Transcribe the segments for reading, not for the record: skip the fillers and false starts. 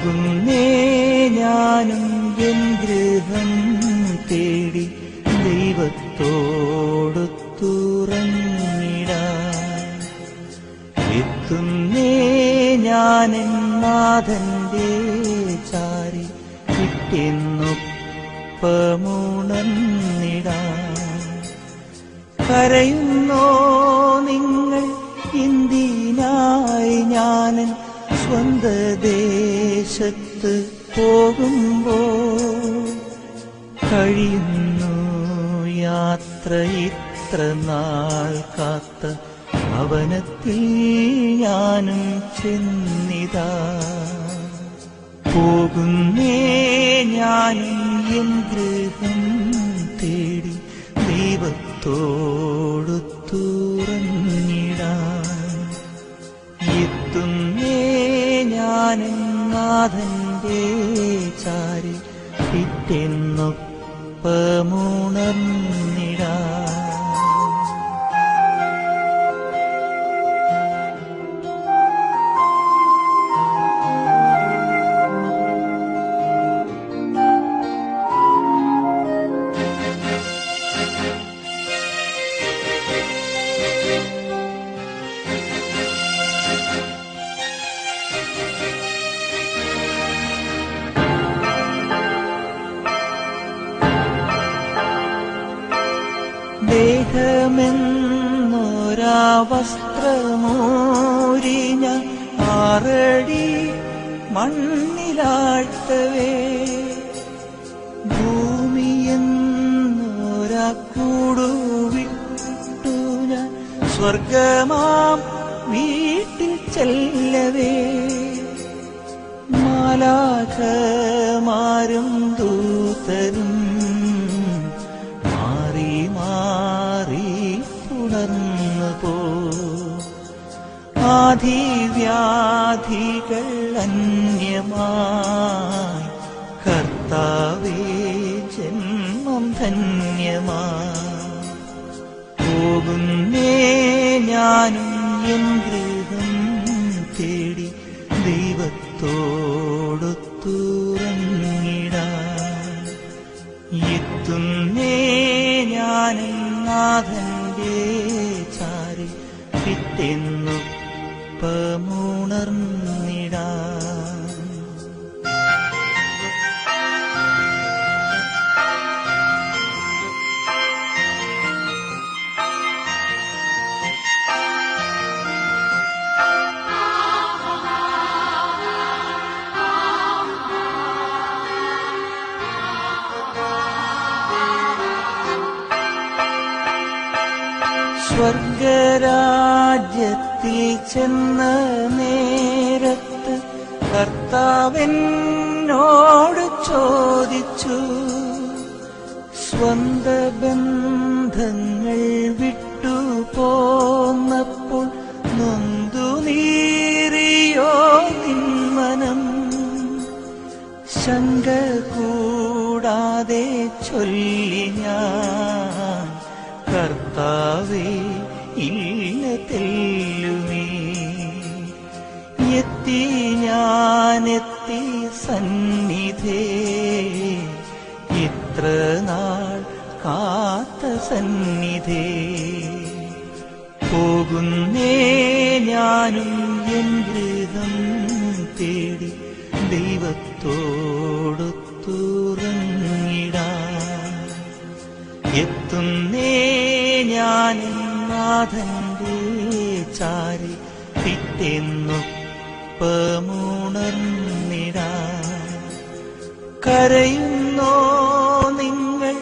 പോകുന്നേ ഞാനും എൻ ഗൃഹം തേടി ദൈവത്തോടൊത്തുറങ്ങിടാൻ. എത്തുന്നേ ഞാനെൻ നാഥന്റെ ചാരി പിറ്റെന്നൊപ്പമുണർന്നിടാൻ. കരയുന്നോ നിങ്ങൾ എന്തിനായി ഞാനൻ സ്വന്ത ദേശത്ത് പോകുമ്പോൾ? കഴിയുന്നു യാത്ര ഇത്ര നാൾ കാത്ത ഭവനത്തിൽ ഞാനും ചെന്നിതാ. പോകുന്നേ ഞാനും എൻ ഗൃഹം തേടി ദൈവത്തോടൊത്തുറങ്ങിടാൻ. എത്തുന്നേ ഞാനെൻ നാഥന്റെ ചാരി പിറ്റെന്നൊപ്പമുണർന്നിടാൻ. ദേഹമെന്നൊരാ വസ്ത്രമൂരിഞ്ഞ 6 അടി മണ്ണിലാഴ്ത്തവേ, ഭൂമിയെന്നൊരാ കൂടുവിട്ടു ഞാൻ സ്വർഗമാം വീട്ടിൽ ചെല്ലവേ, മാലാഖമാരും ദൂതരും മാറി മാറി പുണർന്നു പോ. ആധിവ്യാധികൾ അന്യമായി കർത്താവേ ജന്മം ധന്യമായി. പോകുന്നേ ഞാനും എൻ ഗൃഹം തേടി ദൈവത്തോടൊത്തുറങ്ങിടാൻ. എത്തുന്നേ ഞാനെൻ നാഥന്റെ ചാരി പിറ്റെന്നൊപ്പമുണർന്നിടാൻ. സ്വർഗരാജ്യത്തിൽ ചെന്ന നേരത്ത് കർത്താവെന്നോട് ചോദിച്ചു, സ്വന്ത ബന്ധങ്ങൾ വിട്ടു പോന്നപ്പോൾ നൊന്തു നീറിയോ നിന്മനം? ശങ്ക കൂടാതെ ചൊല്ലി ഞാൻ, കർത്താവേ ഇല്ല തെല്ലുമേ. എത്തി ഞാനെത്തി സന്നിധേ, ഇത്ര നാൾ കാത്ത സന്നിധേ. പോകുന്നേ ഞാനും എൻ ഗൃഹം തേടി ദൈവത്തോടൊത്തുറങ്ങിടാൻ. എത്തുന്നേ ഞാനെൻ നാഥന്റെ ചാരി പിറ്റെന്നൊപ്പമുണർന്നിടാൻ. കരയുന്നോ നിങ്ങൾ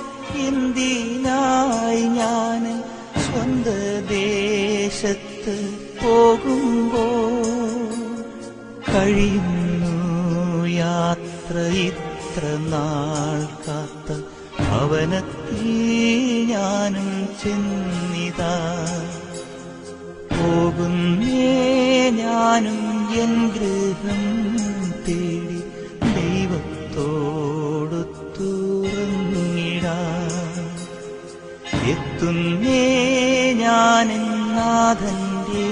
എന്തിനായി ഞാനൻ സ്വന്ത ദേശത്ത് പോകുമ്പോൾ? കഴിയുന്നു യാത്ര ഇത്ര നാൾ കാത്ത ഭവനത്തിൽ ഞാനും ചെന്നിതാ. പോകുന്നേ ഞാനും എൻ ഗൃഹം തേടി ദൈവത്തോടൊത്തുറങ്ങിടാൻ. എത്തുന്നേ ഞാനെൻ നാഥന്റെ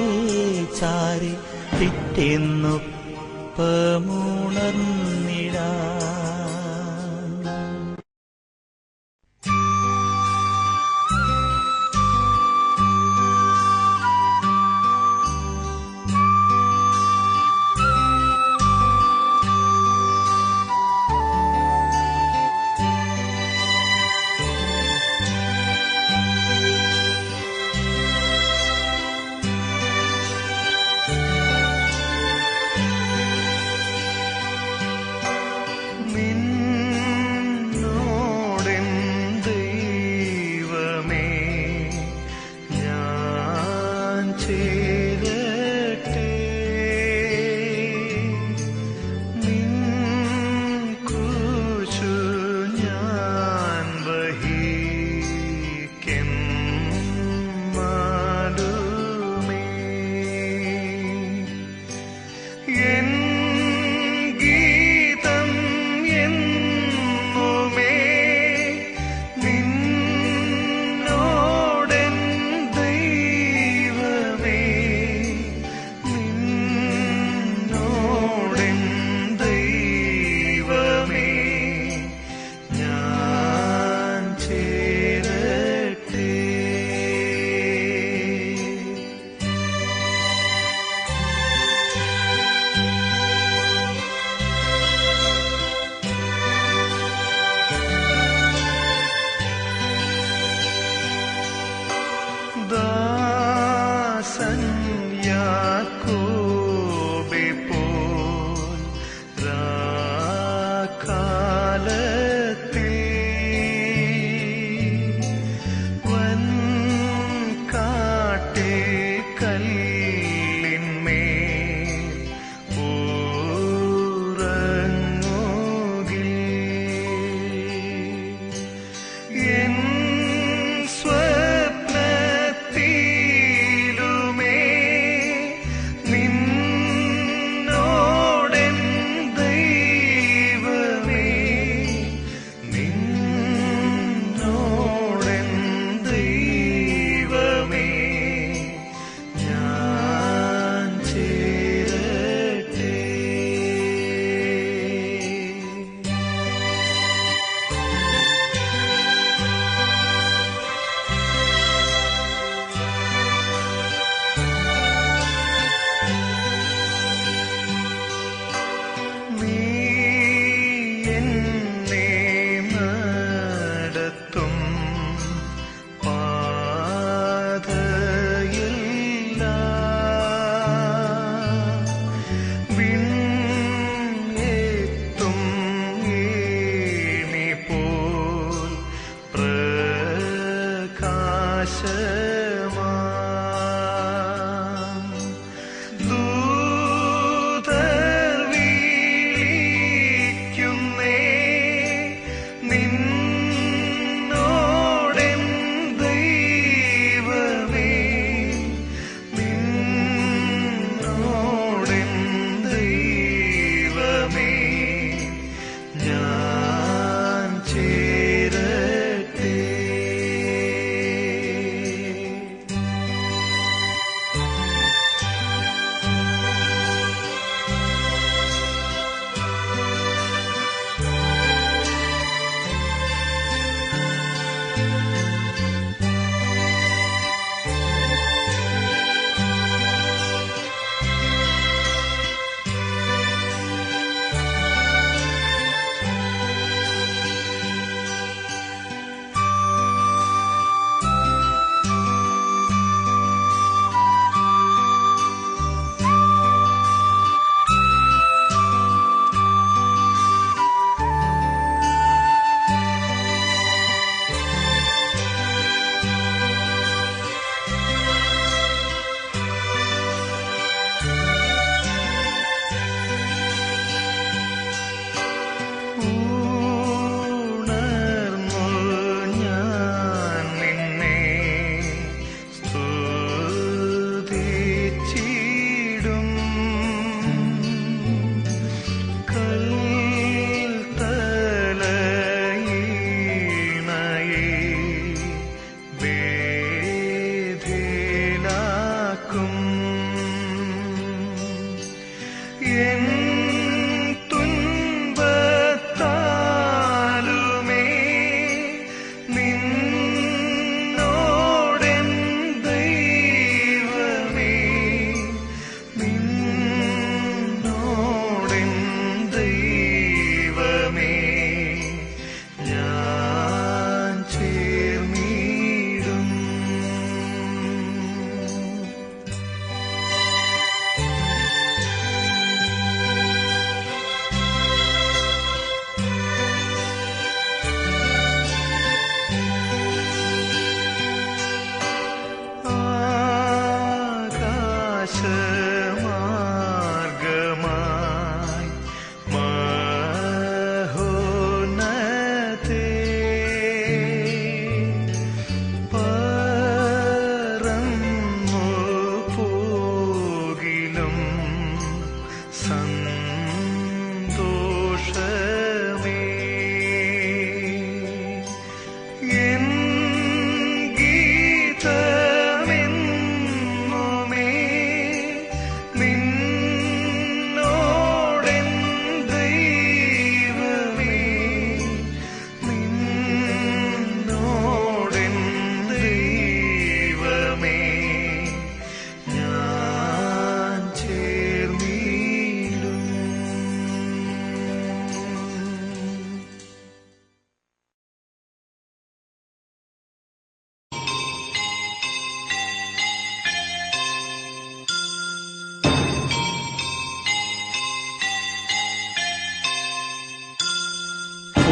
ചാരി പിറ്റെന്നൊപ്പമുണർന്നു.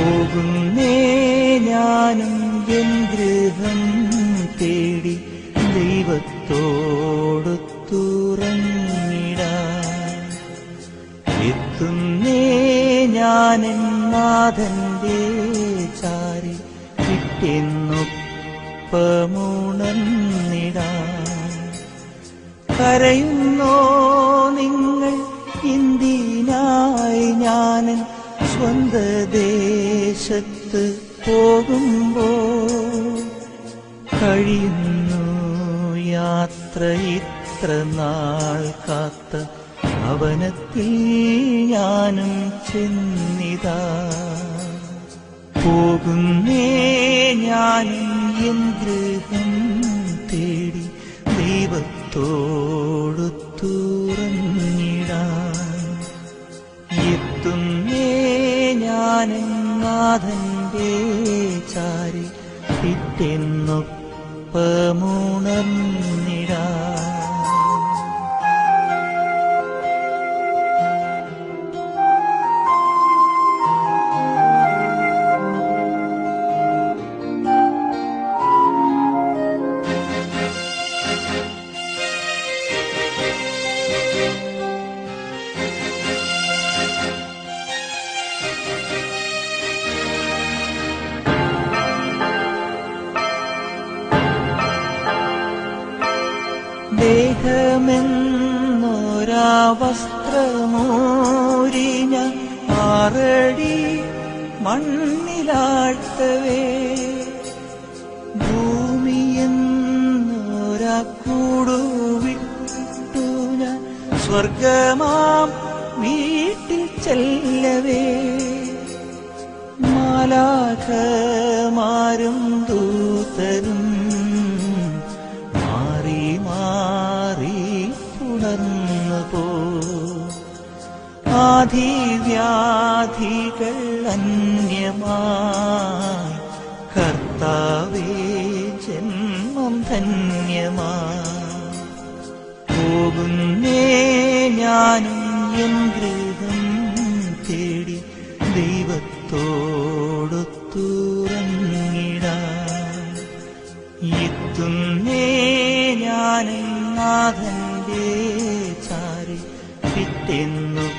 പോകുന്നേ ഞാനും എൻ ഗൃഹം തേടി ദൈവത്തോടൊത്തുറങ്ങിടാൻ. എത്തുന്നേ ഞാനെൻ നാഥന്റെ ചാരി പിറ്റെന്നൊപ്പമുണർന്നിടാൻ. കരയുന്നോ നിങ്ങൾ എന്തിനായി ഞാനൻ സ്വന്ത ദേശത്ത് പോകുമ്പോൾ? കഴിയുന്നു യാത്ര ഇത്ര നാൾ കാത്ത ഭവനത്തിൽ ഞാനും ചെന്നിതാ. പോകുന്നേ ഞാനും എൻ ഗൃഹം തേടി ദൈവത്തോടൊത്തുറങ്ങിടാൻ. എത്തുന്നേ ഞാനെൻ നാഥന്റെ ചാരി പിറ്റെന്നൊപ്പമുണർന്നിടാൻ. ദേഹമെന്നൊരാ വസ്ത്രമൂരിഞ്ഞ 6 അടി മണ്ണിലാഴ്ത്തവേ, ഭൂമിയെന്നൊരാ കൂടുവിട്ടു ഞാൻ സ്വർഗമാം വീട്ടിൽ ചെല്ലവേ, മാലാഖമാരും ദൂതരും പുണർന്നുപോ. ആധിവ്യാധികൾ അന്യമായി കർത്താവേ ജന്മം ധന്യമായി. പോകുന്നേ ഞാനും എൻ ഗൃഹം തേടി ദൈവത്തോടൊത്തുറങ്ങിടാൻ. എത്തുന്നേ ഞാനും നാഥന്റെ ചാരി പിറ്റെന്നൊപ്പമുണർന്നിടാൻ.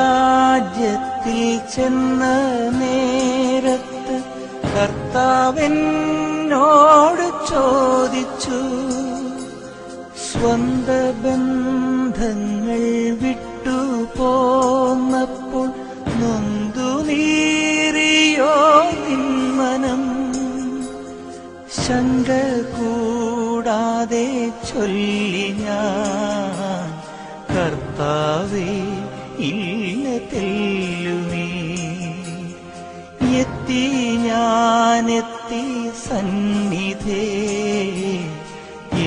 സ്വർഗരാജ്യത്തിൽ ചെന്ന നേരത്ത് കർത്താവെന്നോട് ചോദിച്ചു, സ്വന്ത ബന്ധങ്ങൾ വിട്ടു പോന്നപ്പോൾ നൊന്തു നീറിയോ നിന്മനം? ശങ്ക കൂടാതെ ചൊല്ലി ഞാൻ, കർത്താവേ ഇല്ല തെല്ലുമേ. എത്തി ഞാനെത്തി സന്നിധേ,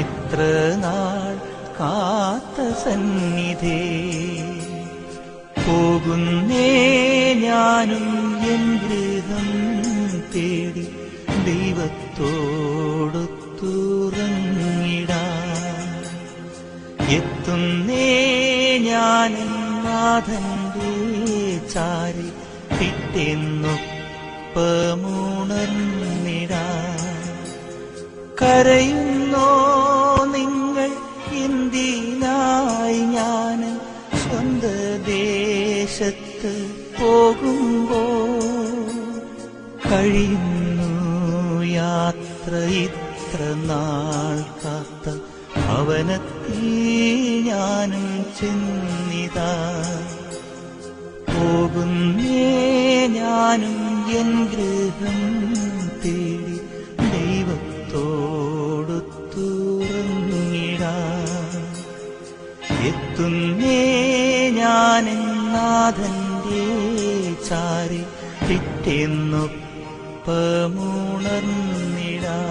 ഇത്ര നാൾ കാത്ത സന്നിധേ. പോകുന്നേ ഞാനും എൻ ഗൃഹം തേടി ദൈവത്തോടൊത്തുറങ്ങിടാൻ. എത്തുന്നേ ഞാനെൻ നാഥന്റെ ചാരി പിറ്റെന്നൊപ്പമുണർന്നിടാൻ. കരയുന്നോ നിങ്ങൾ എന്തിനായി ഞാൻ സ്വന്ത ദേശത്ത് പോകുമ്പോൾ? കഴിയുന്നു യാത്ര ഇത്ര നാൾ കാത്ത ഭവനത്തിൽ ഞാനും ചെന്നിതാ. പോകുന്നേ ഞാനും എൻ ഗൃഹം തേടി ദൈവത്തോടൊത്തുറങ്ങിടാൻ. എത്തുന്നേ ഞാനെൻ നാഥന്റെ ചാരി പിറ്റെന്നൊപ്പമുണർന്നിടാൻ. പുണർന്നിടാൻ.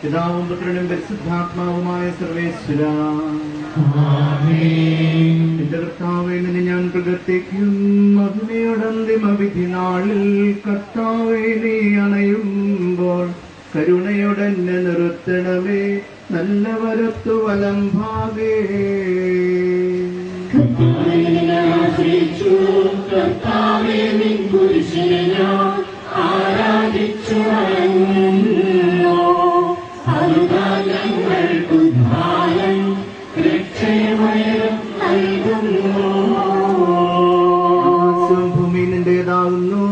പിതാവും പുത്രനും പരിശുദ്ധാത്മാവുമായ സർവേശ്വരാ. എന്റെ കർത്താവേ, നിന്നെ ഞാൻ പ്രകീർത്തിക്കും. മഹിമയോടന്തിമ വിധി നാളിൽ കർത്താവേ, നീ അണയുമ്പോൾ കരുണയോടെന്നെ നിർത്തണമേ. നല്ല വരത്തു വലം ഭാഗേ ആരാധിച്ചു ഭൂമി നിന്റേതാകുന്നു,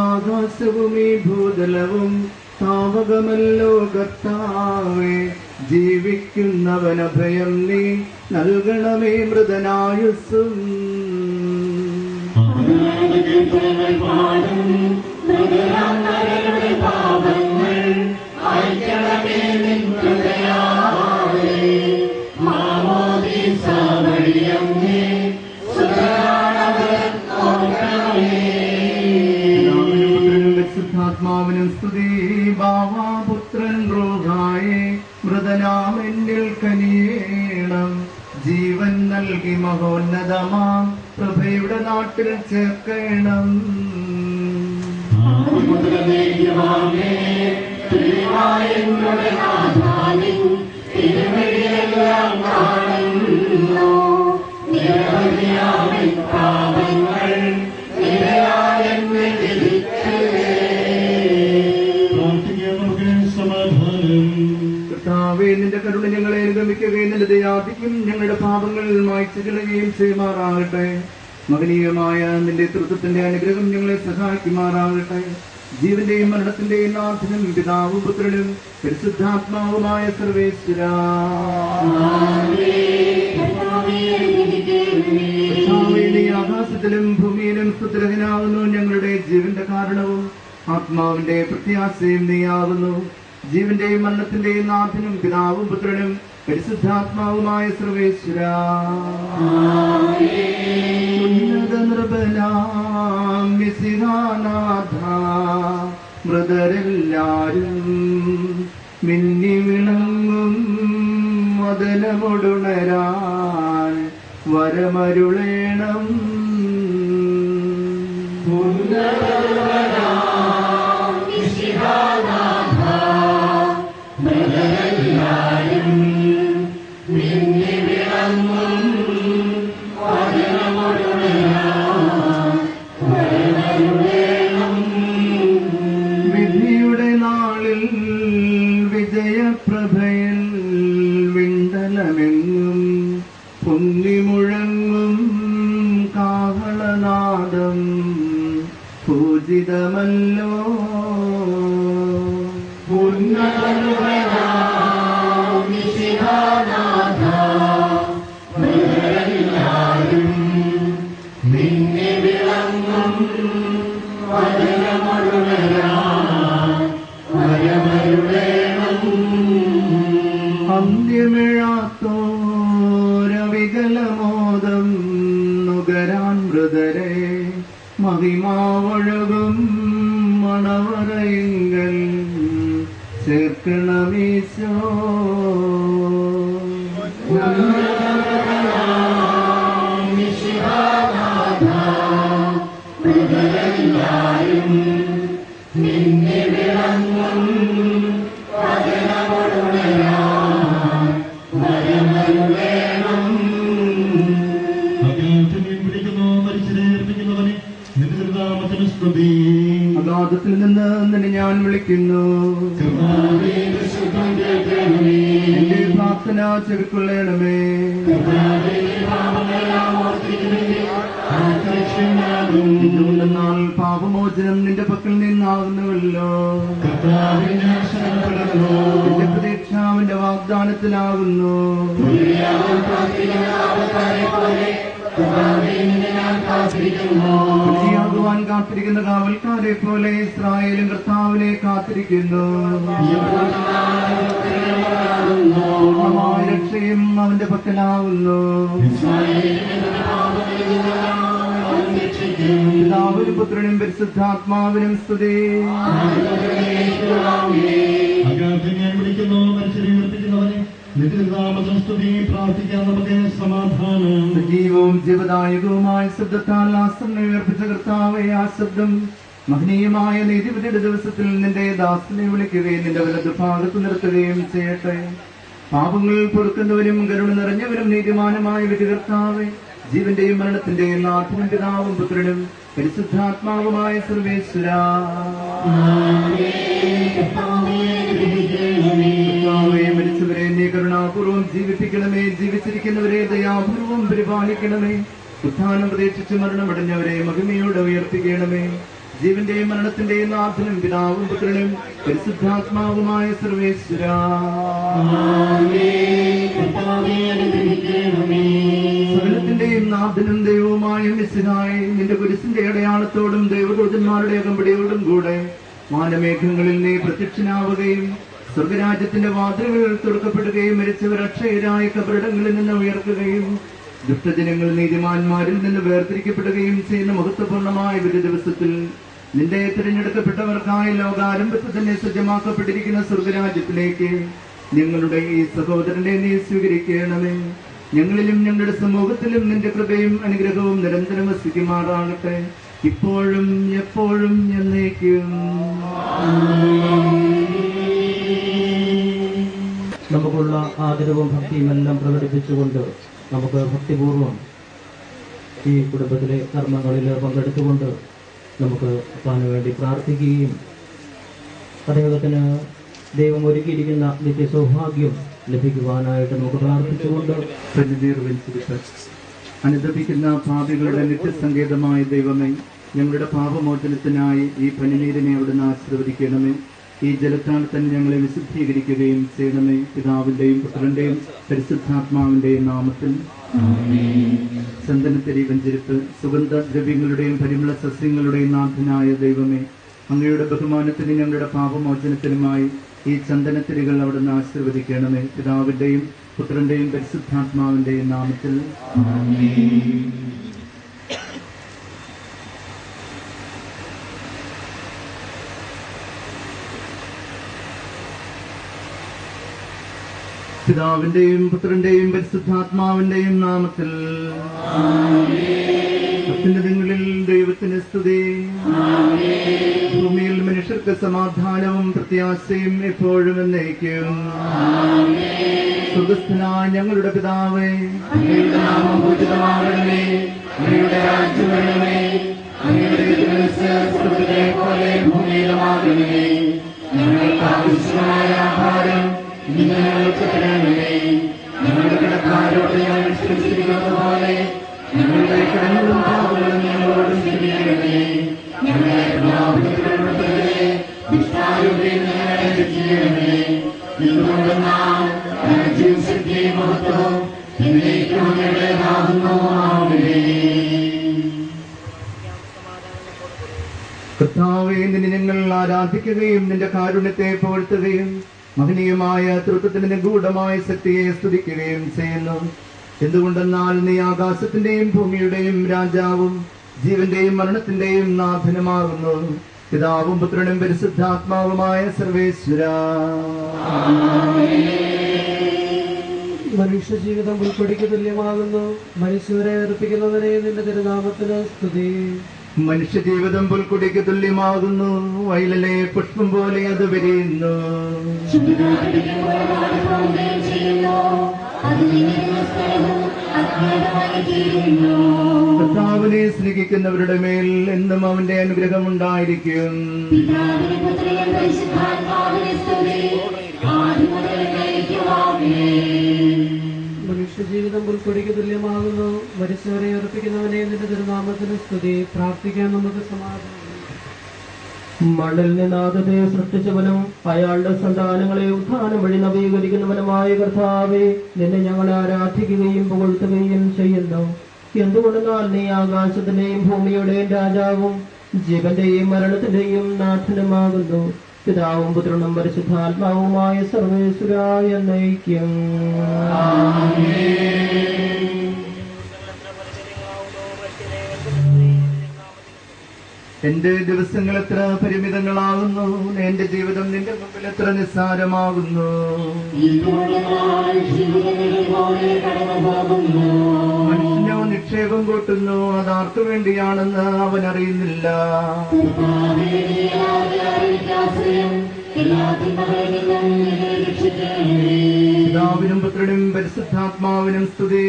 ആകാശവും ഈ ഭൂതലവും താവകമല്ലോ കർത്താവേ. ജീവിക്കുന്നവനഭയം നീ നൽകണമേ മൃതനായുസ്സും. പരിശുദ്ധാത്മാവിനും സ്തുതി. ബാവാപുത്രൻ റൂഹായേ, മൃതനാമെന്നിൽ കനിയേണം. ജീവൻ നൽകി മഹോന്നതമാം പ്രഭയുടെ നാട്ടിൽ ചേർക്കണം. കർത്താവേ, നിന്റെ കരുണ ഞങ്ങളെ അനുഗമിക്കുകയും നിന്റെ ദയാധിക്യം ഞങ്ങളുടെ പാപങ്ങൾ മായ്ച്ചു കളയുകയും ചെയ്യുമാറാകട്ടെ. മഹനീയമായ നിന്റെ തൃത്വത്തിന്റെ അനുഗ്രഹം ഞങ്ങളെ സഹായിക്കുമാറാകട്ടെ. ജീവന്റെയും മരണത്തിന്റെയും നാഥനും പിതാവും പുത്രനും പരിശുദ്ധാത്മാവുമായ സർവേശ്വരാ. നീ ആകാശത്തിലും ഭൂമിയിലും സ്തുതിരഹനാകുന്നു. ഞങ്ങളുടെ ജീവന്റെ കാരണവും ആത്മാവിന്റെ പ്രത്യാശയും നീയാകുന്നു. ജീവന്റെയും മരണത്തിന്റെയും നാഥനും പിതാവും പുത്രനും പരിശുദ്ധാത്മാവുമായ സർവേശ്വരാ. ഉന്നത നൃപനാം മിശിഹാനാഥ, മൃതരെല്ലാരും മിന്നി വിളങ്ങും മദനമൊടുണരാൻ വരമരുളേണം. വിധിയുടെ നാളിൽ വിജയപ്രഭയിൽ വിണ്ടലമെങ്ങും പൊങ്ങിമുഴങ്ങും കാഹളനാദം പൂജിതമല്ലോ. അന്ത്യമിഴാത്തോരവികലമോദം നുകരാൻ മൃതരെ മഹിമാവഴകും മണവറയിങ്കൽ ചേർക്കണമീശോ. അഗാധത്തിൽ നിന്ന് നിന്നെ ഞാൻ വിളിക്കുന്നു. എന്റെ പ്രാർത്ഥന ചെവിക്കൊള്ളണമേ. എന്തുകൊണ്ടെന്നാൽ പാപമോചനം നിന്റെ പക്കൽ നിന്നാകുന്നുവല്ലോ. എന്റെ പ്രതീക്ഷ അവന്റെ വാഗ്ദാനത്തിലാകുന്നു. ാകുവാൻ കാത്തിരിക്കുന്ന കാവൽക്കാരെ പോലെ ഇസ്രായേലും കർത്താവിനെ കാത്തിരിക്കുന്നു. പൂർണ്ണമായ രക്ഷയും അവന്റെ പക്കലാവുന്നു. പിതാവിനും പുത്രനും പരിശുദ്ധാത്മാവിനും സ്തുതി. ഞാൻ വിളിക്കുന്നു. സ്തുതിയും പ്രാർത്ഥിക്കാൻ നമുക്ക് സമാധാനം. സജീവവും ജീവദായകവുമായ ശബ്ദത്താൽ ആശ്രമം ഉയർപ്പിച്ച കർത്താവേ, ആ ശബ്ദം മഹനീയമായ നീതിപതിയുടെ ദിവസത്തിൽ നിന്റെ ദാസനെ വിളിക്കുകയും നിന്റെ വലതു ഭാഗത്ത് നിർത്തുകയും ചെയ്യട്ടെ. പാപങ്ങൾ പൊറുക്കുന്നവരും കരുണ നിറഞ്ഞവരും നീതിമാനുമായ വിധികർത്താവേ, ജീവന്റെയും മരണത്തിന്റെയും നാഥനും പിതാവും പുത്രനും പരിശുദ്ധാത്മാവുമായ സർവേശ്വരാ, മരിച്ചവരെ നീ കരുണാപൂർവം ജീവിപ്പിക്കണമേ. ജീവിച്ചിരിക്കുന്നവരെ ദയാപൂർവം പരിപാലിക്കണമേ. ഉത്ഥാനം പ്രതീക്ഷിച്ച് മരണമടഞ്ഞവരെ മഹിമയോടെ ഉയർത്തിക്കണമേ. ജീവന്റെയും മരണത്തിന്റെയും നാഥനും പിതാവും പുത്രനും പരിശുദ്ധാത്മാവുമായ സർവേശ്വരാ, സകലത്തിന്റെയും നാഥനും ദൈവവുമായ മിശിഹായേ, നിന്റെ കുരിശിന്റെ അടയാളത്തോടും ദൈവദൂതന്മാരുടെ അകമ്പടിയോടും കൂടെ വാനമേഘങ്ങളിൽ നീ പ്രത്യക്ഷനാവുകയും സ്വർഗരാജ്യത്തിന്റെ വാതിലുകൾ തുറക്കപ്പെടുകയും മരിച്ചവർ അക്ഷയരായ കബറിടങ്ങളിൽ നിന്ന് ഉയർത്തുകയും ദുഷ്ടജനങ്ങൾ നീതിമാന്മാരിൽ നിന്ന് വേർതിരിക്കപ്പെടുകയും ചെയ്യുന്ന മഹത്വപൂർണമായ ഒരു ദിവസത്തിൽ നിന്റെ തിരഞ്ഞെടുക്കപ്പെട്ടവർക്കായി ലോകാരംഭത്തിൽ തന്നെ സജ്ജമാക്കപ്പെട്ടിരിക്കുന്ന സ്വർഗരാജ്യത്തിലേക്ക് ഞങ്ങളുടെ ഈ സഹോദരനെ നീ സ്വീകരിക്കണമേ. ഞങ്ങളിലും ഞങ്ങളുടെ സമൂഹത്തിലും നിന്റെ കൃപയും അനുഗ്രഹവും നിരന്തരം വസിക്കുമാറാകട്ടെ, ഇപ്പോഴും എപ്പോഴും എന്നേക്കും. നമുക്കുള്ള ആദരവും ഭക്തിയും എല്ലാം പ്രകടിപ്പിച്ചുകൊണ്ട് നമുക്ക് ഭക്തിപൂർവം ഈ കുടുംബത്തിലെ കർമ്മങ്ങളിൽ പങ്കെടുത്തുകൊണ്ട് നമുക്ക് അപ്പാന് വേണ്ടി പ്രാർത്ഥിക്കുകയും അദ്ദേഹത്തിന് ദൈവം ഒരുക്കിയിരിക്കുന്ന നിത്യ സൗഭാഗ്യം ലഭിക്കുവാനായിട്ട് നമുക്ക് പ്രാർത്ഥിച്ചുകൊണ്ട് അനുദപിക്കുന്ന പാപികളുടെ നിത്യസങ്കേതമായ ദൈവമേ, ഞങ്ങളുടെ പാപമോചനത്തിനായി ഈ പനിനീരിനെ അവിടുന്ന് ആശീർവദിക്കണമേ. ഈ ജലത്താൽ തന്നെ ഞങ്ങളെ വിശുദ്ധീകരിക്കുകയും ചെയ്യണമേ. പിതാവിന്റെയും പുത്രന്റെയും പരിശുദ്ധാത്മാവിന്റെയും നാമത്തിൽ. ചന്ദനത്തിരി വെഞ്ചരിപ്പ് സുഗന്ധദ്രവ്യങ്ങളുടെയും പരിമള സസ്യങ്ങളുടെയും നാഥനായ ദൈവമേ, അങ്ങയുടെ ബഹുമാനത്തിന് ഞങ്ങളുടെ പാപമോചനത്തിനുമായി ഈ ചന്ദനത്തിരികൾ അവിടുന്ന് ആശീർവദിക്കണമേ. പിതാവിന്റെയും പുത്രന്റെയും പരിശുദ്ധാത്മാവിന്റെയും നാമത്തിൽ. പിതാവിന്റെയും പുത്രന്റെയും പരിശുദ്ധാത്മാവിന്റെയും നാമത്തിൽ. അത്യുന്നതങ്ങളിൽ ദൈവത്തിന് സ്തുതി, ഭൂമിയിൽ മനുഷ്യർക്ക് സമാധാനവും പ്രത്യാശയും എപ്പോഴും എന്നേക്കും. സ്വർഗ്ഗസ്ഥനായ ഞങ്ങളുടെ പിതാവേ, അങ്ങയുടെ നാമം പൂജിതമാകണമേ. അങ്ങയുടെ രാജ്യം വരണമേ. അങ്ങയുടെ തിരുമനസ്സ് സ്വർഗ്ഗത്തിലെ പോലെ ഭൂമിയിലുമാകണമേ. ഞങ്ങൾക്ക് ആവശ്യമായ ആഹാരം ഇന്ന് ഞങ്ങൾക്ക് തരണമേ. ഞങ്ങളുടെ കടക്കാരോട് ഞങ്ങൾ ക്ഷമിച്ചിരിക്കുന്നത് പോലെ ഞങ്ങളുടെ കടങ്ങളും പാപങ്ങളും ഞങ്ങളോട് ക്ഷമിക്കണമേ. ഞങ്ങളെ പ്രലോഭനത്തിലുൾപ്പെടുത്തരുതേ, ദുഷ്ടാരൂപത്തിൽ ഞങ്ങളെ രക്ഷിക്കണമേ. എന്തുകൊണ്ടെന്നാൽ രാജ്യവും ശക്തിയും മഹത്വവും എന്നേക്കും അങ്ങയുടേതാകുന്നു. ആമേൻ. കർത്താവേ, നിന്നെ ഞങ്ങൾ ആരാധിക്കുകയും നിന്റെ കാരുണ്യത്തെ പുകഴ്ത്തുകയും മഹനീയമായ തൃത്വത്തിന്റെ നിഗൂഢമായ ശക്തിയെ സ്തുതിക്കുകയും ചെയ്യുന്നു. എന്തുകൊണ്ടെന്നാൽ നീ ആകാശത്തിന്റെയും ഭൂമിയുടെയും രാജാവും ജീവന്റെയും മരണത്തിന്റെയും നാഥനുമാകുന്നു. പിതാവും പുത്രനും പരിശുദ്ധാത്മാവുമായ സർവേശ്വരാ, മനുഷ്യ ജീവിതം ഉൾക്കൊടിക്ക് തുല്യമാകുന്നു. മനുഷ്യരെ ഏർപ്പിക്കുന്നവരെ നിന്റെ തിരുനാമത്തിന് സ്തുതി. മനുഷ്യജീവിതം പുൽക്കുടിക്ക് തുല്യമാകുന്നു. വയലിലെ പുഷ്പം പോലെ അത് വിരിയുന്നു. കർത്താവിനെ സ്നേഹിക്കുന്നവരുടെ മേൽ എന്നും അവന്റെ അനുഗ്രഹം ഉണ്ടായിരിക്കും. മനുഷ്യജീവിതം പുൽക്കൊടിക്ക് തുല്യമാകുന്നു. മരിച്ചവരെ ഉറപ്പിക്കുന്നവനെ നിന്റെ തിരുനാമത്തിന് സ്തുതി. പ്രാർത്ഥിക്കാൻ നമുക്ക് സമാധാനം. മണ്ണിൽ നിന്നാകത്തെ സൃഷ്ടിച്ചവനും അയാളുടെ സന്താനങ്ങളെ ഉത്ഥാനം വഴി നവീകരിക്കുന്നവനുമായ കർത്താവേ, നിന്നെ ഞങ്ങളെ ആരാധിക്കുകയും പുകഴ്ത്തുകയും ചെയ്യുന്നു. എന്തുകൊണ്ടെന്നാൽ നീ ആകാശത്തിന്റെയും ഭൂമിയുടെയും രാജാവും ജീവന്റെയും മരണത്തിന്റെയും നാഥനുമാകുന്നു. പിതാവും പുത്രനും പരിശുദ്ധാത്മാവുമായ സർവേശ്വരായ എന്നേക്കും. എന്റെ ദിവസങ്ങൾ എത്ര പരിമിതങ്ങളാകുന്നു, എന്റെ ജീവിതം നിന്റെ മുമ്പിൽ എത്ര നിസ്സാരമാകുന്നു. മനുഷ്യനോ നിക്ഷേപം കൂട്ടുന്നു, അതാർക്കു വേണ്ടിയാണെന്ന് അവൻ അറിയുന്നില്ല. പിതാവിനും പുത്രനും പരിശുദ്ധാത്മാവിനും സ്തുതി.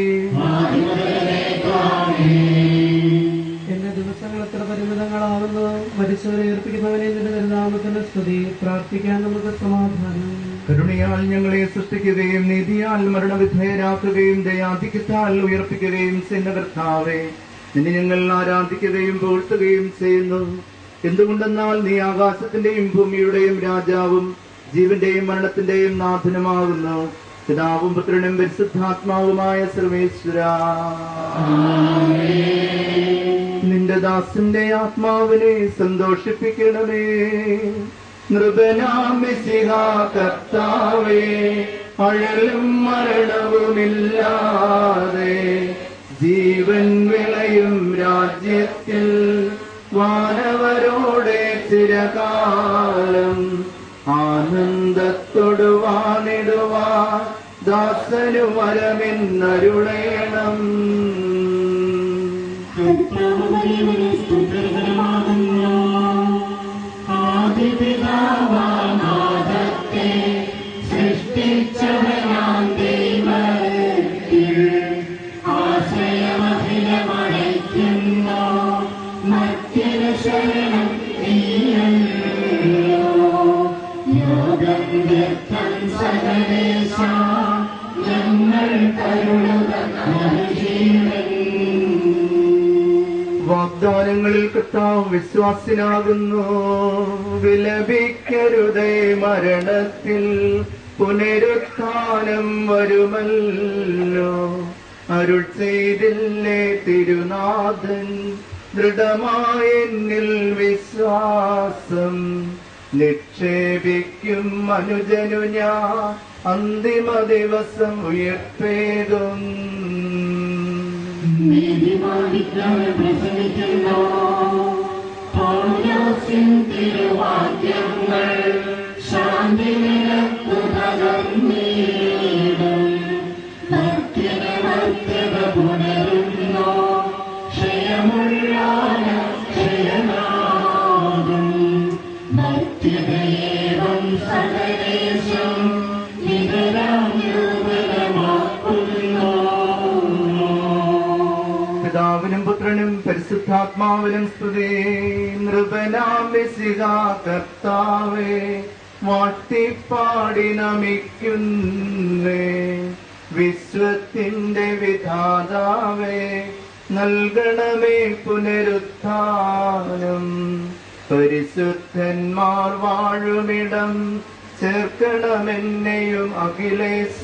എന്റെ ദിവസങ്ങൾ എത്ര പരിമിതങ്ങളാകുന്നു, മരിച്ചവരെ ഉയർപ്പിക്കുന്നവനെ നിന്റെ തിരുനാമത്തിന് സ്തുതി. പ്രാർത്ഥിക്കാൻ നമുക്ക് സമാധാനം. കരുണയാൽ ഞങ്ങളെ സൃഷ്ടിക്കുകയും നീതിയാൽ മരണവിധേയരാക്കുകയും ദയാധിക്യത്താൽ ഉയർപ്പിക്കുകയും ചെയ്യുന്ന കർത്താവേ, നിന്നെ ഞങ്ങൾ ആരാധിക്കുകയും പുകഴ്ത്തുകയും ചെയ്യുന്നു. എന്തുകൊണ്ടെന്നാൽ നീ ആകാശത്തിന്റെയും ഭൂമിയുടെയും രാജാവും ജീവന്റെയും മരണത്തിന്റെയും നാഥനുമാകുന്നു. പിതാവും പുത്രനും പരിശുദ്ധാത്മാവുമായ സർവേശ്വരാ, നിന്റെ ദാസന്റെ ആത്മാവിനെ സന്തോഷിപ്പിക്കണമേ. നൃപനാം മിശിഹാ കർത്താവേ, അഴലും മരണവുമില്ലാതെ ജീവൻ വിളയും രാജ്യത്തിൽ വാനവരോടെ ചിരകാലം ആനന്ദത്തോടു വാണിടുവാൻ ദാസനു വരമെന്നരുളേണം. സൃഷ്ടിച്ചവനാം ദൈവത്തിൽ ആശ്രയമഖിലമടയ്ക്കുന്നു, മറ്റൊരു ശരണം നീയല്ലോ. യോഗം വ്യക്തം സകലേശ, ഞങ്ങൾ കരുണക ജീവൻ. വാഗ്ദാനങ്ങളിൽ കർത്താവ് വിശ്വാസിനാകുന്നു. വിലപിക്കരുതേ, മരണത്തിൽ പുനരുത്ഥാനം വരുമല്ലോ. അരുൾ ചെയ്തില്ലേ തിരുനാഥൻ, ദൃഢമായ എന്നിൽ വിശ്വാസം നിക്ഷേപിക്കും മനുജനു ഞാൻ അന്തിമ ദിവസം ഉയർത്തേതും. തിരുവാക്യങ്ങൾ ശാന്തി ഭക്തിനമർത്യത പുണരുന്നോ, ക്ഷയമുള്ള ക്ഷയനാകും ഭക്തിതയേവം സകലേശം നിതരാം യൂതനമാക്കുന്നു. പിതാവിനും പുത്രനും പരിശുദ്ധാത്മാവിനും സ്തുതി. നൃപനാം മിശിഹാ കർത്താവേ, വാഴ്ത്തിപ്പാടി നമിക്കുന്നേ. വിശ്വത്തിന്റെ വിധാതാവേ, നൽകണമേ പുനരുത്ഥാനം. പരിശുദ്ധന്മാർ വാഴുമിടം ചേർക്കണമെന്നെയും അഖിലേശ.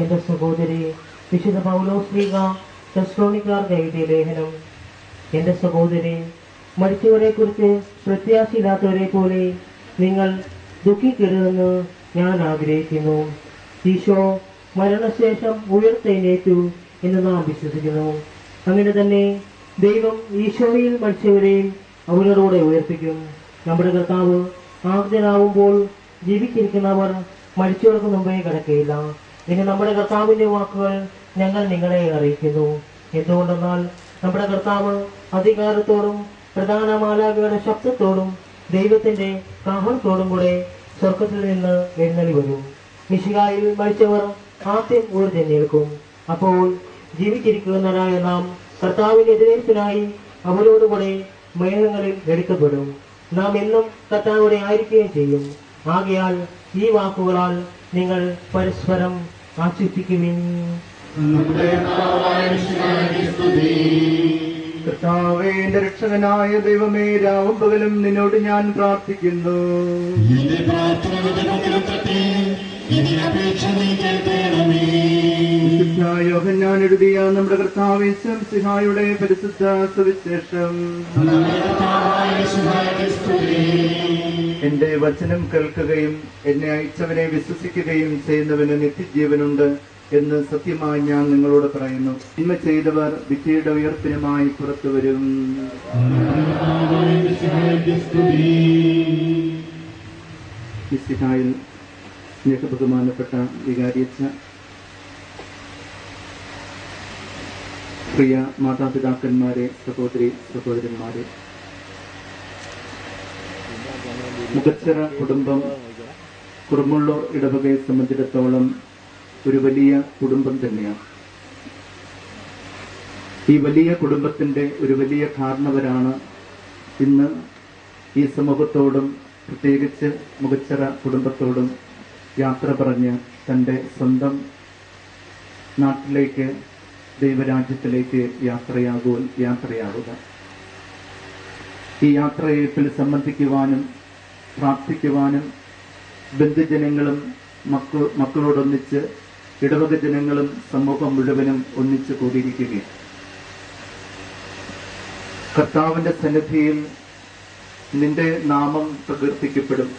എന്റെ സഹോദരി, വിശുദ്ധ പൗലോസ്ലീഹ തെസ്സലോനിക്കർക്ക് എഴുതിയ ലേഖനം. എന്റെ സഹോദരി, മരിച്ചവരെ കുറിച്ച് പ്രത്യാശയില്ലാത്തവരെ പോലെ നിങ്ങൾ ദുഃഖിക്കരുതെന്ന് ഞാൻ ആഗ്രഹിക്കുന്നു. ഈശോ മരണശേഷം ഉയർത്തെഴുന്നേറ്റു എന്ന് നാം വിശ്വസിക്കുന്നു. അങ്ങനെ തന്നെ ദൈവം ഈശോയിൽ മരിച്ചവരെയും അവരോടുകൂടെ ഉയർപ്പിക്കും. നമ്മുടെ കർത്താവ് ആർദ്രനാവുമ്പോൾ ജീവിച്ചിരിക്കുന്നവർ മരിച്ചവർക്ക് മുമ്പേ കിടക്കുകയില്ല. ഇനി നമ്മുടെ കർത്താവിന്റെ വാക്കുകൾ ഞങ്ങൾ നിങ്ങളെ അറിയിക്കുന്നു. എന്തുകൊണ്ടെന്നാൽ നമ്മുടെ കർത്താവ് അധികാരത്തോടും പ്രധാന മാലാഖയുടെ ശബ്ദത്തോടും ദൈവത്തിന്റെ കാഹളത്തോടും കൂടെ സ്വർഗത്തിൽ നിന്ന് എഴുന്നള്ളി വരും. മിശിഹായിൽ മരിച്ചവർ ആദ്യം ഉയർത്തെഴുന്നേൽക്കും. അപ്പോൾ ജീവിച്ചിരിക്കുന്നവരായ നാം കർത്താവിന്റെ എതിരേൽപ്പിനായി അവരോടുകൂടെ മേഘങ്ങളിൽ എടുക്കപ്പെടും. നാം എന്നും കർത്താവോടെ ആയിരിക്കുകയും ചെയ്യും. ആകയാൽ ഈ വാക്കുകളാൽ നിങ്ങൾ പരസ്പരം ആശ്വസിക്കുവിൻ. കർത്താവേ, എന്റെ രക്ഷകനായ ദൈവമേ, രാവും പകലും നിന്നോട് ഞാൻ പ്രാർത്ഥിക്കുന്നു. നിന്റെ പ്രാർത്ഥന തട്ടി ഇനി അപേക്ഷ നീ കേൾക്കണമേ. യോഹന്നാൻ എഴുതിയ നമ്മുടെ കർത്താവ് മിശിഹായുടെ പരിശുദ്ധ സുവിശേഷം. എന്റെ വചനം കേൾക്കുകയും എന്നെ അയച്ചവനെ വിശ്വസിക്കുകയും ചെയ്യുന്നവന് നിത്യജീവനുണ്ട് എന്ന് സത്യമായി ഞാൻ നിങ്ങളോട് പറയുന്നു. തിന്മ ചെയ്തവർ വിധിയുടെ ഉയർപ്പിനുമായി പുറത്തു വരും. മിശിഹായിൽ ബഹുമാനപ്പെട്ട വികാരിയച്ച, പ്രിയ മാതാപിതാക്കന്മാരെ, സഹോദരന്മാരെ, മുഖച്ചിറ കുടുംബം കുറുമുള്ളൂർ ഇടവകയെ സംബന്ധിച്ചിടത്തോളം ഒരു വലിയ കുടുംബം തന്നെയാണ്. ഈ വലിയ കുടുംബത്തിന്റെ ഒരു വലിയ കാരണവരാണ് ഇന്ന് ഈ സമൂഹത്തോടും പ്രത്യേകിച്ച് മുഖച്ചിറ കുടുംബത്തോടും യാത്ര പറഞ്ഞ് തന്റെ സ്വന്തം നാട്ടിലേക്ക്, ദൈവരാജ്യത്തിലേക്ക് യാത്രയാവുക. ഈ യാത്രയപ്പിൽ സംബന്ധിക്കുവാനും പ്രാർത്ഥിക്കുവാനും ബന്ധുജനങ്ങളും മക്കളോടൊന്നിച്ച് ഇടവക ജനങ്ങളും സമൂഹം മുഴുവനും ഒന്നിച്ചു കൂടിയിരിക്കുകയും കർത്താവിന്റെ സന്നിധിയിൽ നിന്റെ നാമം പ്രകീർത്തിക്കപ്പെടും.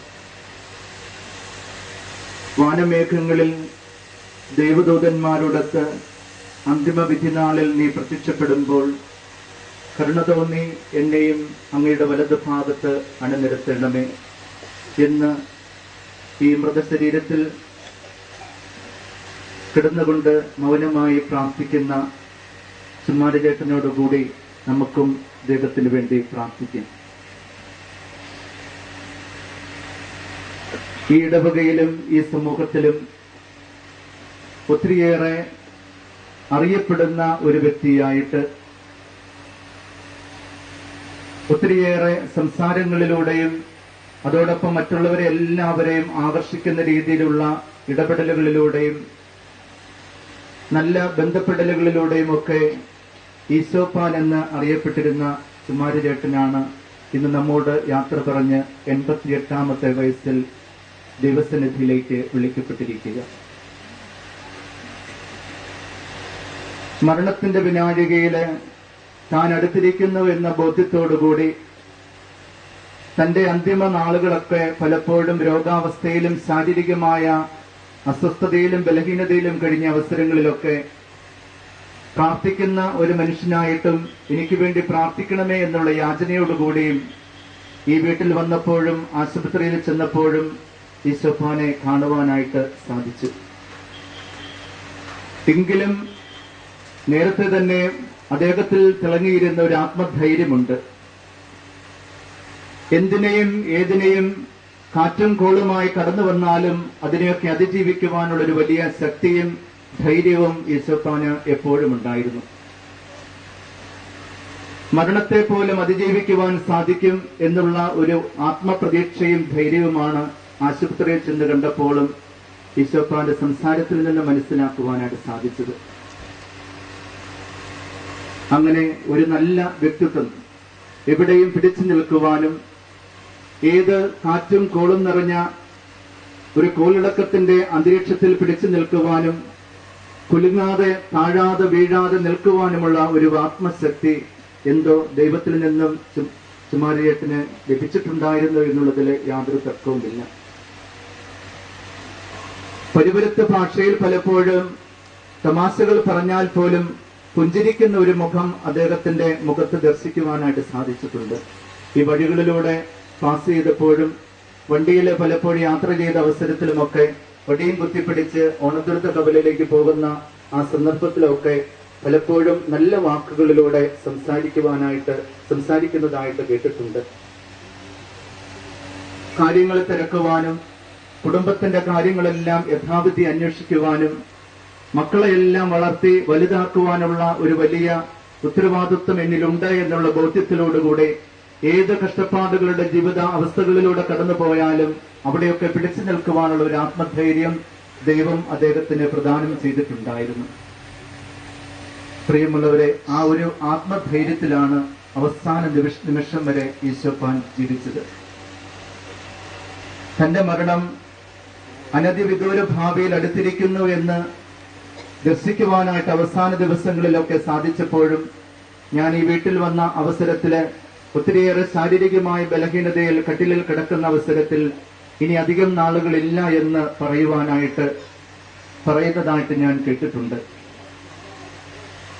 വാനമേഘങ്ങളിൽ ദൈവദൂതന്മാരോടൊത്ത് അന്തിമ വിധിനാളിൽ നീ പ്രത്യക്ഷപ്പെടുമ്പോൾ കരുണ തോന്നി എന്നെയും അങ്ങയുടെ വലതു ഭാഗത്ത് അണിനിരത്തണമേ എന്ന് ഈ മൃതശരീരത്തിൽ കിടന്നുകൊണ്ട് മൗനമായി പ്രാർത്ഥിക്കുന്ന ചുമ്മാരചേട്ടനോടുകൂടി നമുക്കും ദൈവത്തിനു വേണ്ടി പ്രാർത്ഥിക്കാം. ഈ ഇടവകയിലും ഈ സമൂഹത്തിലും ഒത്തിരിയേറെ അറിയപ്പെടുന്ന ഒരു വ്യക്തിയായിട്ട് ഒത്തിരിയേറെ സംസാരങ്ങളിലൂടെയും അതോടൊപ്പം മറ്റുള്ളവരെ എല്ലാവരെയും ആകർഷിക്കുന്ന രീതിയിലുള്ള ഇടപെടലുകളിലൂടെയും നല്ല ബന്ധപ്പെടലുകളിലൂടെയും ഒക്കെ ഈശോപ്പാൻ എന്ന് അറിയപ്പെട്ടിരുന്ന ചുമ്മാരചേട്ടനാണ് ഇന്ന് നമ്മോട് യാത്ര പറഞ്ഞ് 88ാമത്തെ വയസ്സിൽ ദൈവസന്നിധിയിലേക്ക് വിളിക്കപ്പെട്ടിരിക്കുക. മരണത്തിന്റെ വിനാഴികയില് താൻ അടുത്തിരിക്കുന്നു എന്ന ബോധ്യത്തോടുകൂടി തന്റെ അന്തിമ നാളുകളൊക്കെ പലപ്പോഴും രോഗാവസ്ഥയിലും ശാരീരികമായ അസ്വസ്ഥതയിലും ബലഹീനതയിലും കഴിഞ്ഞ അവസരങ്ങളിലൊക്കെ പ്രാർത്ഥിക്കുന്ന ഒരു മനുഷ്യനായിട്ടും എനിക്ക് വേണ്ടി പ്രാർത്ഥിക്കണമേ എന്നുള്ള യാചനയോടുകൂടിയും ഈ വീട്ടിൽ വന്നപ്പോഴും ആശുപത്രിയിൽ ചെന്നപ്പോഴും ഈശോപ്പാനെ കാണുവാനായിട്ട് സാധിച്ചു. എങ്കിലും നേരത്തെ തന്നെ അദ്ദേഹത്തിൽ തിളങ്ങിയിരുന്ന ഒരു ആത്മധൈര്യമുണ്ട്. എന്തിനേയും ഏതിനേയും കാറ്റും കോളുമായി കടന്നു വന്നാലും അതിനെയൊക്കെ അതിജീവിക്കുവാനുള്ള ഒരു വലിയ ശക്തിയും ധൈര്യവും ഈശോപ്പാന് എപ്പോഴും ഉണ്ടായിരുന്നു. മരണത്തെ പോലും അതിജീവിക്കുവാൻ സാധിക്കും എന്നുള്ള ഒരു ആത്മപ്രതീക്ഷയും ധൈര്യവുമാണ് ആശുപത്രിയിൽ ചെന്ന് കണ്ടപ്പോഴും ഈശോപ്പാന്റെ സംസാരത്തിൽ നിന്ന് മനസ്സിലാക്കുവാനായിട്ട് സാധിച്ചത്. അങ്ങനെ ഒരു നല്ല വ്യക്തിത്വം എവിടെയും പിടിച്ചു നിൽക്കുവാനും ഏത് കാറ്റും കോളും നിറഞ്ഞ ഒരു കോളിളക്കത്തിന്റെ അന്തരീക്ഷത്തിൽ പിടിച്ചു നിൽക്കുവാനും കുലുങ്ങാതെ താഴാതെ വീഴാതെ നിൽക്കുവാനുമുള്ള ഒരു ആത്മശക്തി എന്തോ ദൈവത്തിൽ നിന്നും ചുമ്മാരചേട്ടന് ലഭിച്ചിട്ടുണ്ടായിരുന്നു എന്നുള്ളതിൽ യാതൊരു തർക്കവുമില്ല. പരിവരുത്ത ഭാഷയിൽ പലപ്പോഴും തമാശകൾ പറഞ്ഞാൽ പോലും പുഞ്ചിരിക്കുന്ന ഒരു മുഖം അദ്ദേഹത്തിന്റെ മുഖത്ത് ദർശിക്കുവാനായിട്ട് സാധിച്ചിട്ടുണ്ട്. ഈ വഴികളിലൂടെ പാസ് ചെയ്തപ്പോഴും വണ്ടിയിൽ പലപ്പോഴും യാത്ര ചെയ്ത അവസരത്തിലുമൊക്കെ വടിയും കുത്തിപ്പിടിച്ച് ഓണദുരിത കവലയിലേക്ക് പോകുന്ന ആ സന്ദർഭത്തിലൊക്കെ പലപ്പോഴും നല്ല വാക്കുകളിലൂടെ സംസാരിക്കുന്നതായിട്ട് കേട്ടിട്ടുണ്ട്. കാര്യങ്ങൾ തിരക്കുവാനും കുടുംബത്തിന്റെ കാര്യങ്ങളെല്ലാം യഥാവിധി അന്വേഷിക്കുവാനും മക്കളെയെല്ലാം വളർത്തി വലുതാക്കുവാനുള്ള ഒരു വലിയ ഉത്തരവാദിത്വം എന്നിലുണ്ട് എന്നുള്ള ബോധ്യത്തിലോടുകൂടെ ഏത് കഷ്ടപ്പാടുകളുടെ ജീവിത അവസ്ഥകളിലൂടെ കടന്നു പോയാലും അവിടെയൊക്കെ പിടിച്ചു നിൽക്കുവാനുള്ള ഒരു ആത്മധൈര്യം ദൈവം അദ്ദേഹത്തിന് പ്രദാനം ചെയ്തിട്ടുണ്ടായിരുന്നു. പ്രിയമുള്ളവരെ, ആ ഒരു ആത്മധൈര്യത്തിലാണ് അവസാന നിമിഷം വരെ ഈശോപ്പാൻ ജീവിച്ചത്. തന്റെ മരണം അനധിവിദൂര ഭാവിയിൽ അടുത്തിരിക്കുന്നു എന്ന് ദർശിക്കുവാനായിട്ട് അവസാന ദിവസങ്ങളിലൊക്കെ സാധിച്ചപ്പോഴും ഞാൻ ഈ വീട്ടിൽ വന്ന അവസരത്തില് ഒത്തിരിയേറെ ശാരീരികമായ ബലഹീനതയിൽ കട്ടിലിൽ കിടക്കുന്ന അവസരത്തിൽ ഇനി അധികം നാളുകളില്ല എന്ന് പറയുന്നതായിട്ട് ഞാൻ കേട്ടിട്ടുണ്ട്.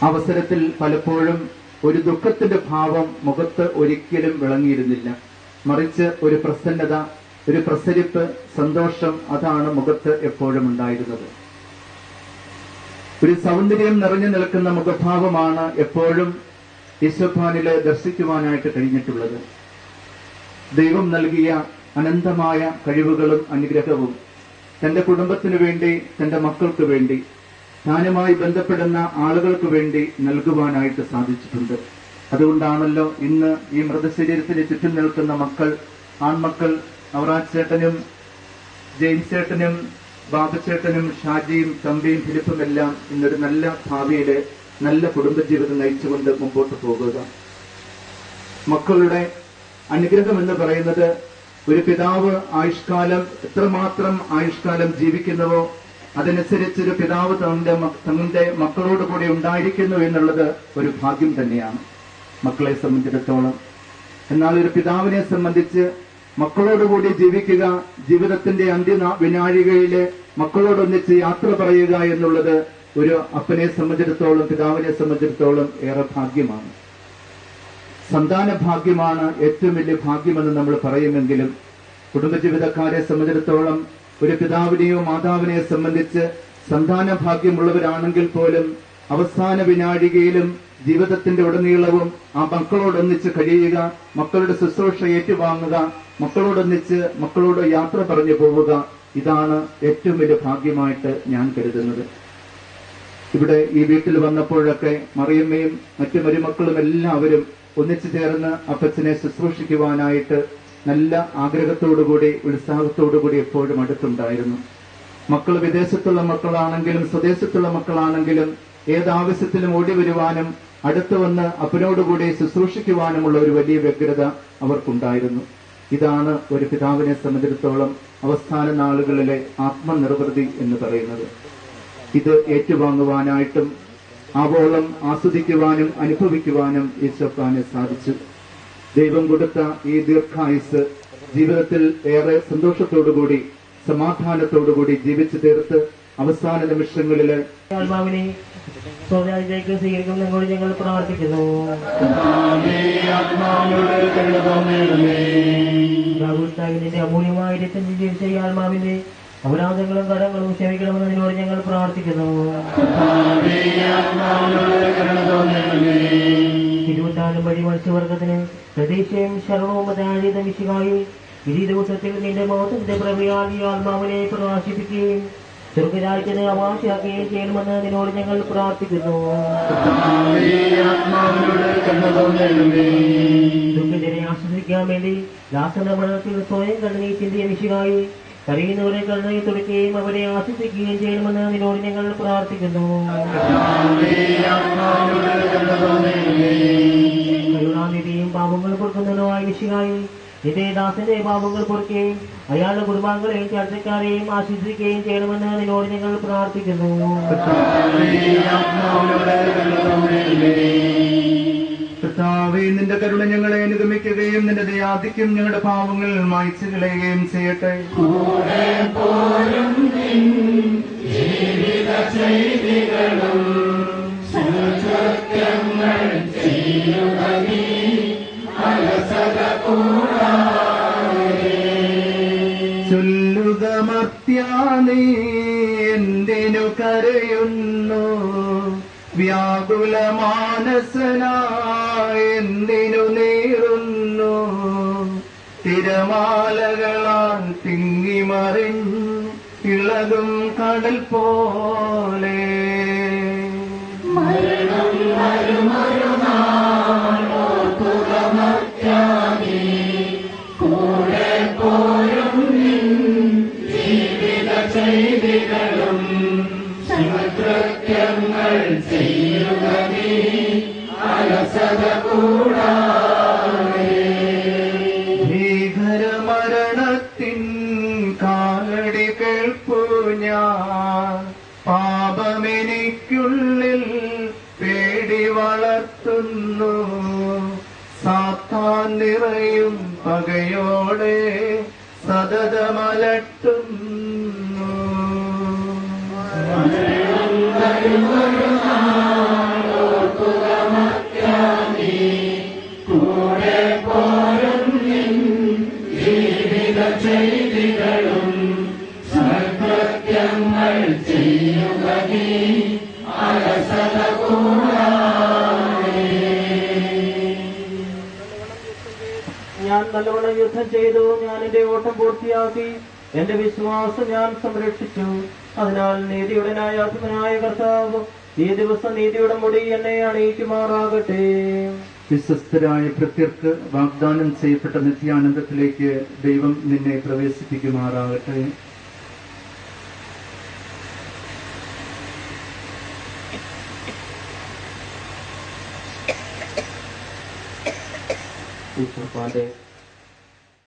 അവസരത്തിൽ പലപ്പോഴും ഒരു ദുഃഖത്തിന്റെ ഭാവം മുഖത്ത് ഒരിക്കലും വിളങ്ങിയിരുന്നില്ല. മറിച്ച് ഒരു പ്രസന്നത, ഒരു പ്രസരിപ്പ്, സന്തോഷം, അതാണ് മുഖത്ത് എപ്പോഴും ഉണ്ടായിരുന്നത്. ഒരു സൗന്ദര്യം നിറഞ്ഞു നിൽക്കുന്ന മുഖഭാവമാണ് എപ്പോഴും ഈശോപ്പാനില് ദർശിക്കുവാനായിട്ട് കഴിഞ്ഞിട്ടുള്ളത്. ദൈവം നൽകിയ അനന്തമായ കഴിവുകളും അനുഗ്രഹവും തന്റെ കുടുംബത്തിനു വേണ്ടി, തന്റെ മക്കൾക്ക് വേണ്ടി, താനുമായി ബന്ധപ്പെടുന്ന ആളുകൾക്ക് വേണ്ടി നൽകുവാനായിട്ട് സാധിച്ചിട്ടുണ്ട്. അതുകൊണ്ടാണല്ലോ ഇന്ന് ഈ മൃതശരീരത്തിന് ചുറ്റും നിൽക്കുന്ന മക്കൾ, ആൺമക്കൾ, അവറാച്ചേട്ടനും ജെയിംസ് ചേട്ടനും ബാബുചേട്ടനും ഷാജിയും തമ്പിയും ഫിലിപ്പും എല്ലാം ഇന്നൊരു നല്ല ഭാവിയിലെ നല്ല കുടുംബജീവിതം നയിച്ചുകൊണ്ട് മുമ്പോട്ട് പോകുക. മക്കളുടെ അനുഗ്രഹം എന്ന് പറയുന്നത് ഒരു പിതാവ് ആയുഷ്കാലം എത്രമാത്രം ആയുഷ്കാലം ജീവിക്കുന്നുവോ അതനുസരിച്ച് ഒരു പിതാവ് തങ്ങളുടെ മക്കളോട് കൂടി ഉണ്ടായിരിക്കുന്നു എന്നുള്ളത് ഒരു ഭാഗ്യം തന്നെയാണ് മക്കളെ സംബന്ധിച്ചിടത്തോളം. എന്നാൽ ഒരു പിതാവിനെ സംബന്ധിച്ച് മക്കളോടുകൂടി ജീവിക്കുക, ജീവിതത്തിന്റെ വിനാഴികയില് മക്കളോടൊന്നിച്ച് യാത്ര പറയുക എന്നുള്ളത് ഒരു അപ്പനെ സംബന്ധിച്ചിടത്തോളം, പിതാവിനെ സംബന്ധിച്ചിടത്തോളം ഏറെ ഭാഗ്യമാണ്. സന്താന ഭാഗ്യമാണ് ഏറ്റവും വലിയ ഭാഗ്യമെന്ന് നമ്മൾ പറയുമെങ്കിലും കുടുംബജീവിതക്കാരെ സംബന്ധിച്ചിടത്തോളം ഒരു പിതാവിനെയോ മാതാവിനെയോ സംബന്ധിച്ച് സന്താന ഭാഗ്യമുള്ളവരാണെങ്കിൽ പോലും അവസാന വിനാഴികയിലും ജീവിതത്തിന്റെ ഉടനീളവും ആ മക്കളോടൊന്നിച്ച് കഴിയുക, മക്കളുടെ ശുശ്രൂഷ ഏറ്റുവാങ്ങുക, മക്കളോട് യാത്ര പറഞ്ഞു പോവുക, ഇതാണ് ഏറ്റവും വലിയ ഭാഗ്യമായിട്ട് ഞാൻ കരുതുന്നത്. ഇവിടെ ഈ വീട്ടിൽ വന്നപ്പോഴൊക്കെ മറിയമ്മയും മറ്റു മരുമക്കളും എല്ലാവരും ഒന്നിച്ചു ചേർന്ന് അപ്പച്ചനെ ശുശ്രൂഷിക്കുവാനായിട്ട് നല്ല ആഗ്രഹത്തോടുകൂടി, ഉത്സാഹത്തോടുകൂടി എപ്പോഴും അടുത്തുണ്ടായിരുന്നു. മക്കൾ വിദേശത്തുള്ള മക്കളാണെങ്കിലും സ്വദേശത്തുള്ള മക്കളാണെങ്കിലും ഏതാവശ്യത്തിലും ഓടി വരുവാനും അടുത്തു വന്ന് അപ്പനോടുകൂടി ശുശ്രൂഷിക്കുവാനുമുള്ള ഒരു വലിയ വ്യഗ്രത അവർക്കുണ്ടായിരുന്നു. ഇതാണ് ഒരു പിതാവിനെ സംബന്ധിച്ചിടത്തോളം അവസാന നാളുകളിലെ ആത്മനിർവൃതി എന്ന് പറയുന്നത്. ഇത് ഏറ്റുവാങ്ങുവാനായിട്ടും ആവോളം ആസ്വദിക്കുവാനും അനുഭവിക്കുവാനും ഈശോപ്പാന് സാധിച്ചു. ദൈവം കൊടുത്ത ഈ ദീർഘായുസ് ജീവിതത്തിൽ ഏറെ സന്തോഷത്തോടുകൂടി സമാധാനത്തോടുകൂടി ജീവിച്ചു തീർത്ത് അവസാന നിമിഷങ്ങളില് ആത്മാവിനെ സ്വകാര്യതയ്ക്ക് സ്വീകരിക്കുന്നതിനോട് ഞങ്ങൾ പ്രാർത്ഥിക്കുന്നു. നിന്റെ അമൂല്യമായ രക്തം ജീവിച്ച ഈ ആത്മാവിന്റെ അപരാധങ്ങളും കടങ്ങളും ക്ഷമിക്കണമെന്ന് നിന്നോട് ഞങ്ങൾ പ്രാർത്ഥിക്കുന്നു. തിരുവത്താനും വഴി മത്സ്യവർഗത്തിന് പ്രതീക്ഷയും ശരണവും അതാഴിത വിശുകായി ഈ ദിവസത്തിൽ നിന്റെ മഹത്വത്തിന്റെ പ്രഭയാൽ ഈ ആത്മാവിനെ പ്രകാശിപ്പിക്കുകയും സ്വർഗരാജ്യത്തിന് അവകാശിയാക്കുകയും ചെയ്യണമെന്ന് നിന്നോട് ഞങ്ങൾ പ്രാർത്ഥിക്കുന്നു. ദുഃഖിതരെ ആശ്വസിക്കാൻ വേണ്ടി ദാസന്റെ മരണത്തിൽ സ്വയം കണ്ണീർ ചിന്തിയ വിശുകായി കരയുന്നവരെ കണ്ണീർ തുടക്കുകയും അവരെ ആശ്വസിക്കുകയും ചെയ്യണമെന്ന് നിന്നോട് ഞങ്ങൾ പ്രാർത്ഥിക്കുന്നു. കരുണാനിധിയും പാപങ്ങൾ പൊറുക്കുന്നതിനുമായ വിശുകായി നിന്റെ ദാസന്റെ പാപങ്ങൾ പൊറുക്കുകയും അയാളുടെ കുടുംബാംഗങ്ങളെയും ചർച്ചക്കാരെയും ആശ്വസിക്കുകയും ചെയ്യണമെന്ന് നിന്നോട് ഞങ്ങൾ പ്രാർത്ഥിക്കുന്നു. കർത്താവേ, നിന്റെ കരുണ ഞങ്ങളെ അനുഗമിക്കുകയും നിന്റെ ദയാധിക്യം ഞങ്ങളുടെ പാവങ്ങൾ മായ്ച്ചു കളയുകയും ചെയ്യട്ടെ. ചൊല്ലുക മർത്യാനീ എന്തിനു കരയുന്നു, വ്യാകുല മാനസനായെന്തിനു നീറുന്നു, തിരമാലകളാൽ തിങ്ങിമറിഞ്ഞ് ഇളകും കടൽ പോലെ. ചെയ്യുക നീ അലസത കൂടാ സാത്താൻ നിറയും പകയോടെ സതതമലട്ടും കൂടെ പോരും ജീവിത ചെയ്തികളും സൽകൃത്യങ്ങൾ ചെയ്യുക നീ അലസത കൂടാതെ. ഞാൻ നല്ലവണ്ണം യുദ്ധം ചെയ്തു, ഞാൻ എന്റെ ഓട്ടം പൂർത്തിയാക്കി, എന്റെ വിശ്വാസം ഞാൻ സംരക്ഷിച്ചു. അതിനാൽ നീതിയുടെ ന്യായാധിപനായ കർത്താവ് ഈ ദിവസം നീതിയുടെ മുടി എന്നെ അണിയിക്കുമാറാകട്ടെ. വിശ്വസ്തരായ ഭൃത്യർക്ക് വാഗ്ദാനം ചെയ്യപ്പെട്ട നിത്യാനന്ദത്തിലേക്ക് ദൈവം നിന്നെ പ്രവേശിപ്പിക്കുമാറാകട്ടെ. ഈശ്വരപ്പാന്റെ